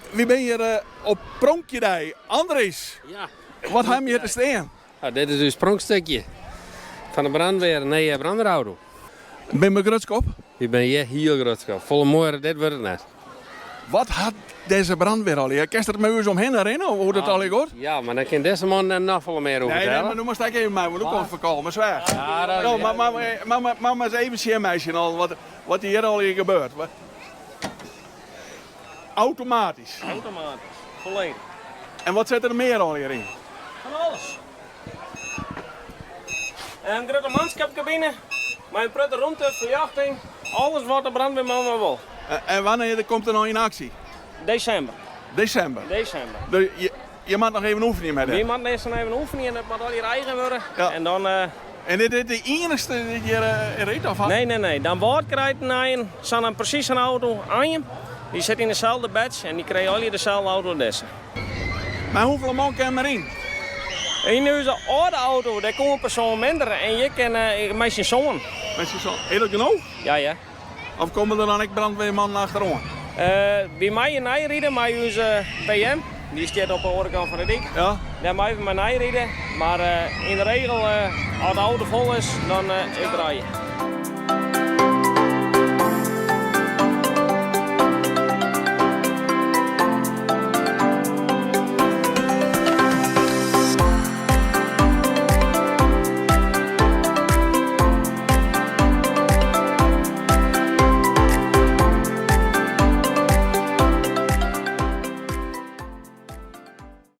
wie ben je op Pronkjedij? Andries, Ja. wat heb je hier te staan? Nou, dit is dus een sprongstukje van de brandweer naar je brandauto. Ben je Grutskop? Ik ben hier heel groot. Volle mooi, dit wordt het net. Wat had deze brandweer al hier? Kerst het met u omheen herinneren hoe dat al gaat? Ja, maar dan kan deze man nog veel meer over Nee, vertellen. maar nu moet ik even mij, want nu komt het voorkomen, zwaar. Ja, dat Maar eens even zien, meisje, al wat hier al hier gebeurt. Automatisch. Automatisch, volledig. En wat zit er meer al hierin? Van alles. Een grote manschapcabine, met een prutte ruimte, verjachting, alles wat de brandweerman maar wil. En wanneer komt er nou in actie? December. December. Dus je mag nog even oefenen met Wie dit. moet eerst even oefenen en het moet al je eigen worden. Ja. En dan... En dit is de enigste die je reed of had? Nee. Dan wordt krijgt een zo'n precies een auto aan je. Die zit in dezelfde badge en die krijgt al je dezelfde auto dessen. Maar hoeveel man kan erin? In deze oude auto, daar komen persoon minder en je kan met je zoon. Mensen zo, is dat genoeg? Ja. Of komen er dan ook brandweermannen achterom? Bij mij in Nijreden, met onze PM, die staat op de andere kant van de dik. Ja. Daar mag je met Nijreden, maar in de regel, als de auto vol is, dan ik draaien.